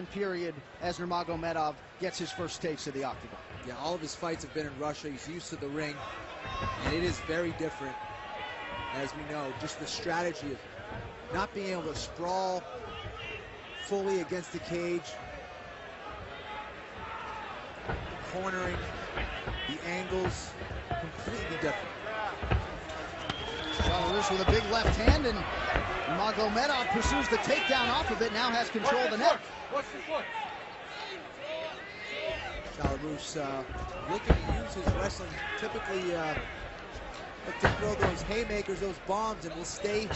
Period as Nurmagomedov gets his first taste of the octagon. Yeah, all of his fights have been in Russia. He's used to the ring, and it is very different, as we know. Just the strategy of not being able to sprawl fully against the cage, cornering, the angles, completely different. Shalarusa with a big left hand, and Nurmagomedov pursues the takedown off of it, now has control of the neck. Shalarusa looking to use his wrestling, typically look to throw those haymakers, those bombs, and will stay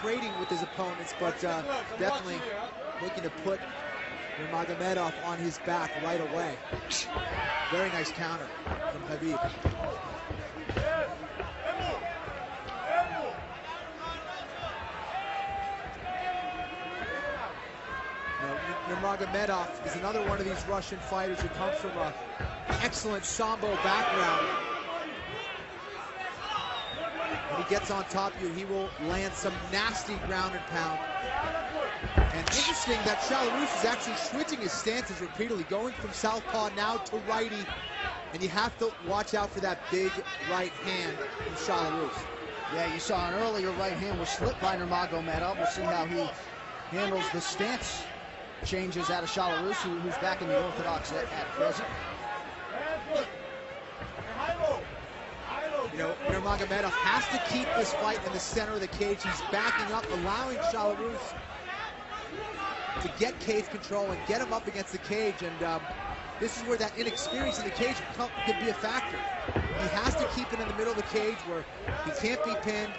trading with his opponents, but definitely looking to put Nurmagomedov on his back right away. Very nice counter from Habib. Nurmagomedov is another one of these Russian fighters who comes from an excellent Sambo background. When he gets on top of you, he will land some nasty ground and pound. And interesting that Shalarusa is actually switching his stances repeatedly, going from southpaw now to righty. And you have to watch out for that big right hand from Shalarusa. Yeah, you saw an earlier right hand was slipped by Nurmagomedov. We'll see how he handles the stance changes out of Shalarusa, who's back in the orthodox at present. You know, Nurmagomedov has to keep this fight in the center of the cage. He's backing up, allowing Shalarusa to get cage control and get him up against the cage. And this is where that inexperience in the cage could be a factor. He has to keep it in the middle of the cage where he can't be pinned.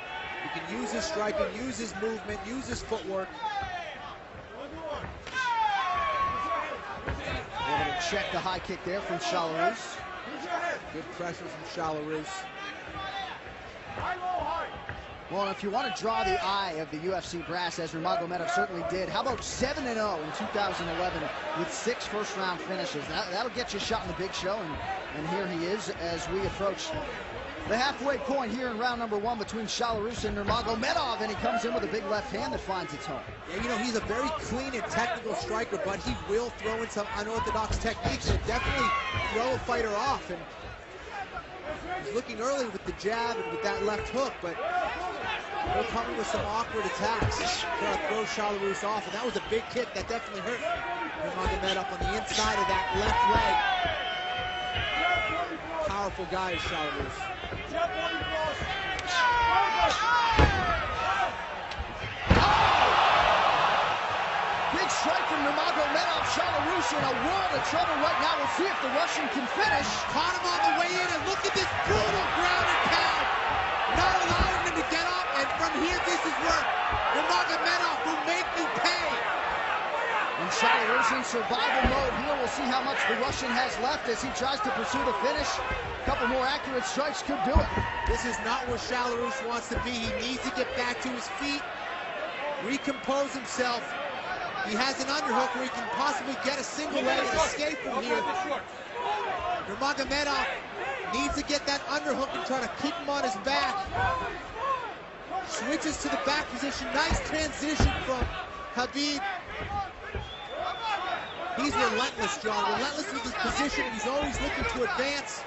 He can use his striking, use his movement, use his footwork. Able to check the high kick there from Shalarusa. Good pressure from Shalarusa. Well, if you want to draw the eye of the UFC brass, as Nurmagomedov certainly did, how about 7-0 in 2011 with 6 first-round finishes? That'll get you a shot in the big show, and here he is as we approach the halfway point here in round number 1 between Shalarusa and Nurmagomedov, and he comes in with a big left hand that finds its home. Yeah, you know, he's a very clean and technical striker, but he will throw in some unorthodox techniques and definitely throw a fighter off. And he's looking early with the jab and with that left hook, but they're coming with some awkward attacks to throw Shalarusa off, and that was a big kick that definitely hurt Nurmagomedov on the inside of that left leg. Powerful guy is Shalarusa. Big strike from Nurmagomedov. Shalarusa in a world of trouble right now. We'll see if the Russian can finish. Caught him on the way in, and look at this brutal ground and pound. Not allowing him to get up, and from here, this is where Nurmagomedov will make you pay. And Shalarusa in survival mode here. We'll see how much the Russian has left as he tries to pursue the finish. A couple more accurate strikes could do it. This is not where Shalarusa wants to be. He needs to get back to his feet, recompose himself. He has an underhook where he can possibly get a single leg and escape from here. Nurmagomedov needs to get that underhook and try to keep him on his back. Switches to the back position. Nice transition from Habib. He's relentless, John. Relentless with his position. He's always looking to advance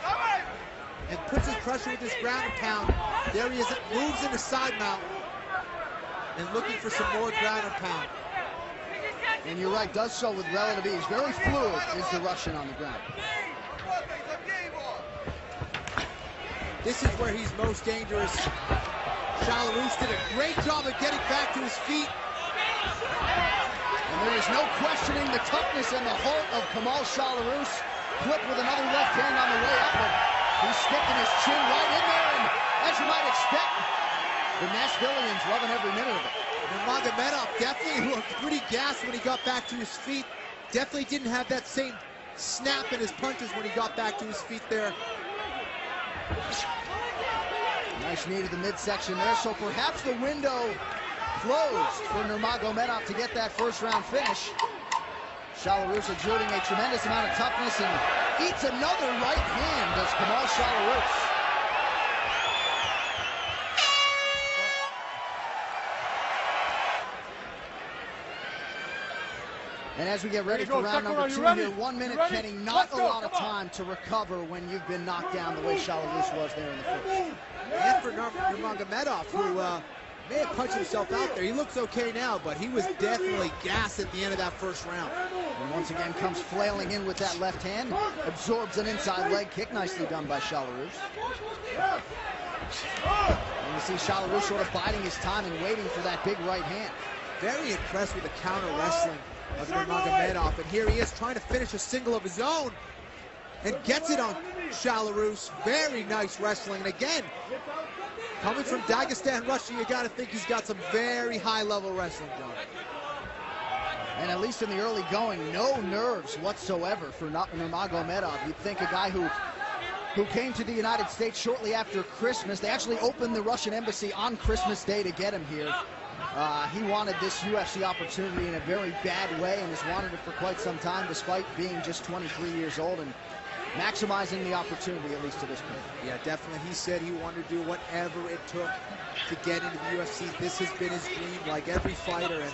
and puts his pressure with his ground and pound. There he is. Moves into side mount and looking for some more ground and pound. And you're right, does so with relative ease. Very fluid is the Russian on the ground. This is where he's most dangerous. Shalarusa did a great job of getting back to his feet. And there is no questioning the toughness and the heart of Kamala Shalarusa. Flipped with another left hand on the way up, but he's sticking his chin right in there, and as you might expect, the Nashvillians loving every minute of it. Nurmagomedov definitely looked pretty gassed when he got back to his feet. Definitely didn't have that same snap in his punches when he got back to his feet there. Nice knee to the midsection there, so perhaps the window closed for Nurmagomedov to get that first round finish. Shalarusa exerting a tremendous amount of toughness and eats another right hand as Kamala Shalarusa. And as we get ready for round number 2 here, 1 minute, Kenny, not a lot of time to recover when you've been knocked down the way Shalorus was there in the first. And for Nurmagomedov, who may have punched himself out there. He looks okay now, but he was definitely gassed at the end of that first round. And once again comes flailing in with that left hand, absorbs an inside leg kick, nicely done by Shalorus. And you see Shalorus sort of biding his time and waiting for that big right hand. Very impressed with the counter wrestling of Nurmagomedov, and here he is trying to finish a single of his own and gets it on Shalorus. Very nice wrestling, and again, coming from Dagestan, Russia, you got to think he's got some very high-level wrestling, John. And at least in the early going, no nerves whatsoever for Nurmagomedov. You'd think a guy who came to the United States shortly after Christmas. They actually opened the Russian embassy on Christmas Day to get him here. He wanted this UFC opportunity in a very bad way and has wanted it for quite some time, despite being just 23 years old and maximizing the opportunity, at least to this point. Yeah, definitely. He said he wanted to do whatever it took to get into the UFC. This has been his dream, like every fighter, and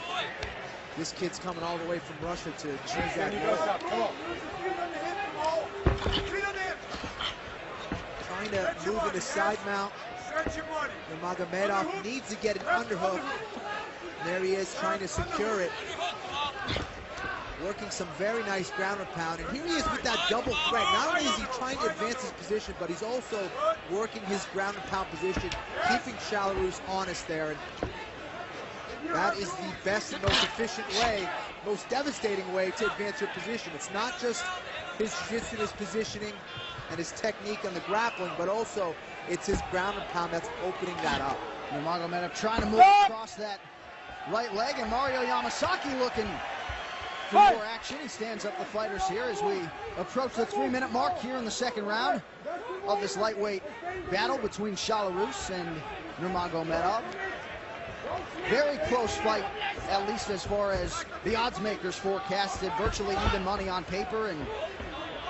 this kid's coming all the way from Russia to achieve that goal. Trying to move into side mount. Nurmagomedov needs to get an underhook. There he is, trying to secure it. Working some very nice ground and pound. And here he is with that double threat. Not only is he trying to advance his position, but he's also working his ground and pound position, keeping Shalorus honest there. And that is the best and most efficient way, most devastating way to advance your position. It's not just his jiu-jitsu, his positioning, and his technique on the grappling, but also it's his ground and pound that's opening that up. Nurmagomedov trying to move across that right leg, and Mario Yamasaki looking for more action. He stands up the fighters here as we approach the 3-minute mark here in the second round of this lightweight battle between Shalorus and Nurmagomedov. Very close fight, at least as far as the odds makers forecasted. Virtually even money on paper, and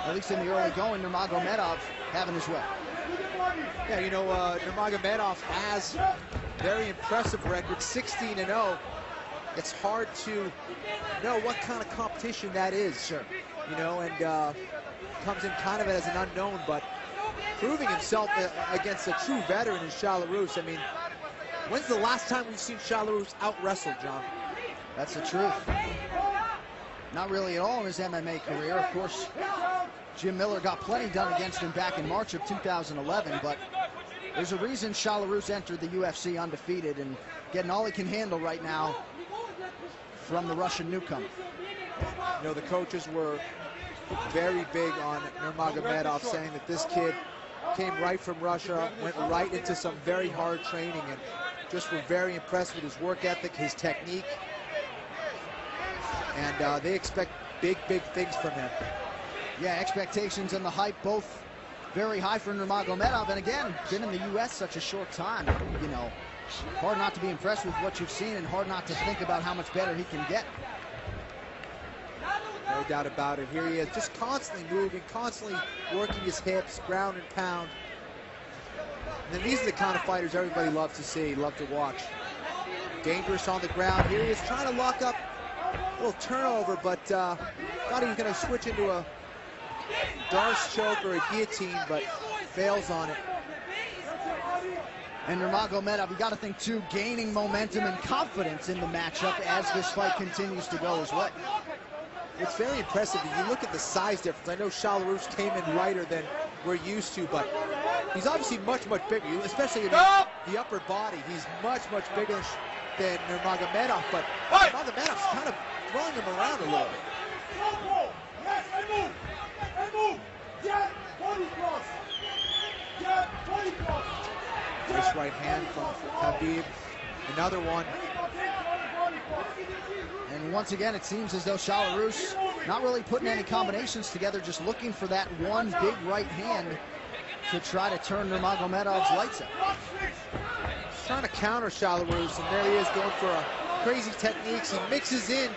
at least in the early going, Nurmagomedov having his way. Yeah, you know, Nurmagomedov has very impressive record, 16-0. It's hard to know what kind of competition that is, sure. You know, and comes in kind of as an unknown, but proving himself against a true veteran in Shalorus. I mean, when's the last time we've seen Shalorus out-wrestle, John? That's the truth. Not really at all in his MMA career. Of course, Jim Miller got plenty done against him back in March of 2011, but there's a reason Shalorus entered the UFC undefeated and getting all he can handle right now from the Russian newcomer. You know, the coaches were very big on Nurmagomedov, saying that this kid came right from Russia, went right into some very hard training, and just were very impressed with his work ethic, his technique, and they expect big things from him. Yeah, expectations and the hype both very high for Nurmagomedov, and again, been in the U.S. such a short time, you know, hard not to be impressed with what you've seen and hard not to think about how much better he can get. No doubt about it. Here he is, just constantly moving, constantly working his hips, ground and pound. And then these are the kind of fighters everybody loves to see, love to watch. Dangerous on the ground. Here he is trying to lock up a little turnover, but thought he was going to switch into a Darce choke or a guillotine, but fails on it. And Nurmagomedov, you got to think too, gaining momentum and confidence in the matchup as this fight continues to go his way. It's very impressive. If you look at the size difference, I know Shalorus came in lighter than we're used to, but he's obviously much bigger, especially in the upper body. He's much bigger than Nurmagomedov, but Nurmagomedov's kind of throwing him around a little bit. Nice right hand from Khabib. Another one. And once again, it seems as though Shalorus not really putting any combinations together, just looking for that one big right hand to try to turn Nurmagomedov's lights out. He's trying to counter Shalorus, and there he is going for crazy techniques. He mixes in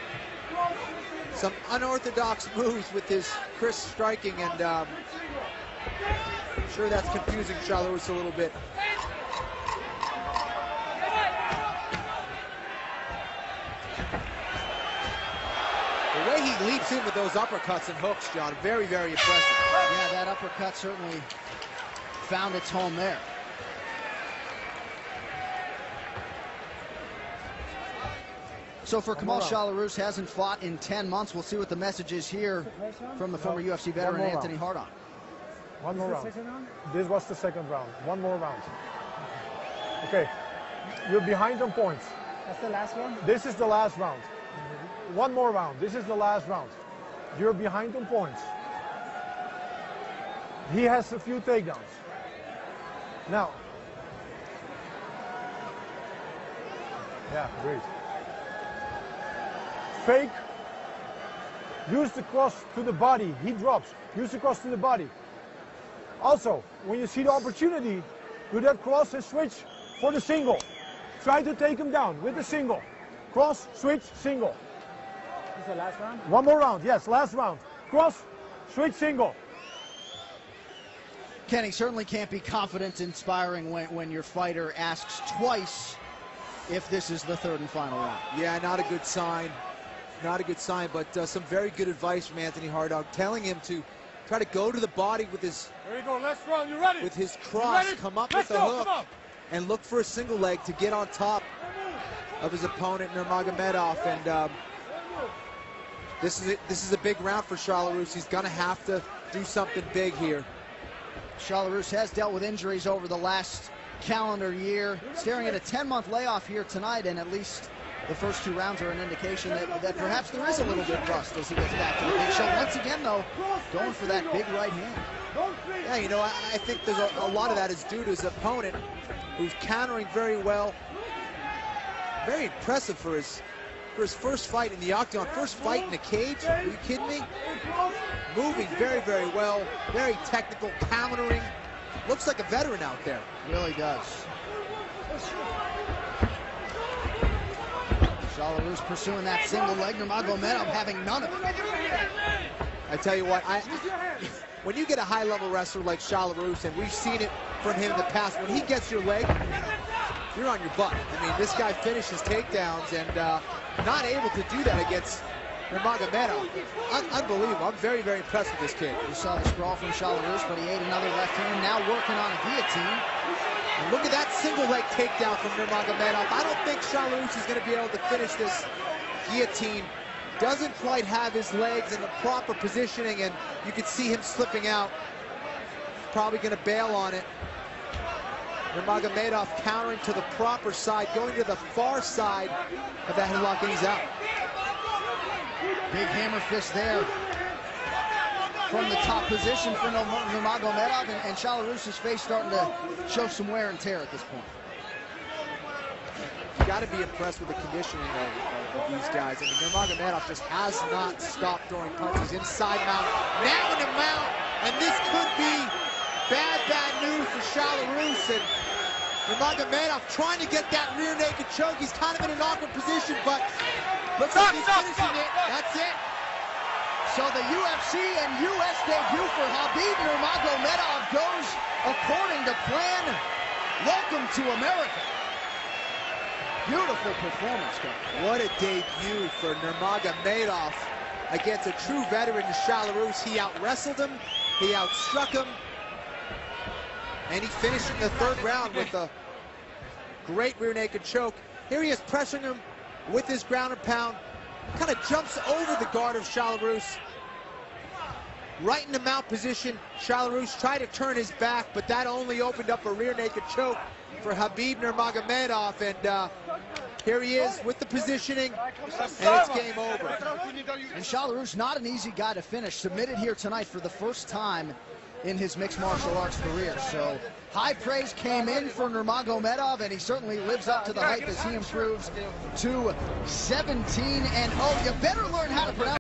some unorthodox moves with his crisp striking, and I'm sure that's confusing Shalorus a little bit. way he leaps in with those uppercuts and hooks, John, very, very impressive. Yeah, that uppercut certainly found its home there. So for Kamala Shalaroos, hasn't fought in 10 months. We'll see what the message is here from the former UFC veteran Anthony Hardon. One more round. This was the second round. One more round. Okay. You're behind on points. That's the last one? This is the last round. One more round. This is the last round. You're behind on points. He has a few takedowns. Now. Yeah, great. Fake. Use the cross to the body. He drops. Use the cross to the body. Also, when you see the opportunity, do that cross and switch for the single. Try to take him down with the single. Cross, switch, single. This is the last round? One more round, yes, last round. Cross, switch, single. Kenny, certainly can't be confidence inspiring when your fighter asks twice if this is the third and final round. Yeah, not a good sign. Not a good sign, but some very good advice from Anthony Hardon, telling him to try to go to the body with his, There you go, last round, you ready? with his cross, come up with the hook, and look for a single leg to get on top of his opponent, Nurmagomedov. And this is a big round for Shalaroos. He's going to have to do something big here. Shalaroos has dealt with injuries over the last calendar year, staring at a 10-month layoff here tonight, and at least the first two rounds are an indication that perhaps there is a little bit of rust as he gets back to the big show. Once again, though, going for that big right hand. Yeah, you know, I think there's a lot of that is due to his opponent, who's countering very well. Very impressive for his first fight in the octagon, first fight in the cage. Are you kidding me? Moving very, very well, very technical, countering. Looks like a veteran out there. Really does. Shalaroos pursuing that single leg. Nurmagomedov having none of it. I tell you what, when you get a high-level wrestler like Shalaroos, and we've seen it from him in the past, when he gets your leg, you're on your butt. I mean, this guy finishes takedowns, and not able to do that against Nurmagomedov. Unbelievable. I'm very, very impressed with this kid. We saw the sprawl from Shalaroos, but he ate another left hand, now working on a guillotine. And look at that single leg takedown from Nurmagomedov. I don't think Shalaroos is going to be able to finish this guillotine. Doesn't quite have his legs in the proper positioning, and you can see him slipping out. Probably going to bail on it. Nurmagomedov countering to the proper side, going to the far side of that headlock, and he's out. Big hammer fist there from the top position for Nurmagomedov, and Shalaroos' face starting to show some wear and tear at this point. You got to be impressed with the conditioning of these guys. I mean, Nurmagomedov just has not stopped throwing punches. Inside mount, now in the mount, and this could be bad news for Shalaroos. And Nurmagomedov trying to get that rear naked choke. He's kind of in an awkward position, but looks like he's finishing it. That's it. So the UFC and US debut for Khabib Nurmagomedov goes according to plan. Welcome to America. Beautiful performance, guys. What a debut for Nurmagomedov against a true veteran, Shalaroos. He out-wrestled him, he outstruck him, and he finished in the third round with a great rear naked choke. Here he is pressuring him with his ground and pound. Kind of jumps over the guard of Shalaroos. Right in the mount position. Shalaroos tried to turn his back, but that only opened up a rear naked choke for Khabib Nurmagomedov. And here he is with the positioning, and it's game over. And Shalaroos, not an easy guy to finish. Submitted here tonight for the first time in his mixed martial arts career. So high praise came in for Nurmagomedov, and he certainly lives up to the hype as he improves to 17-0. You better learn how to pronounce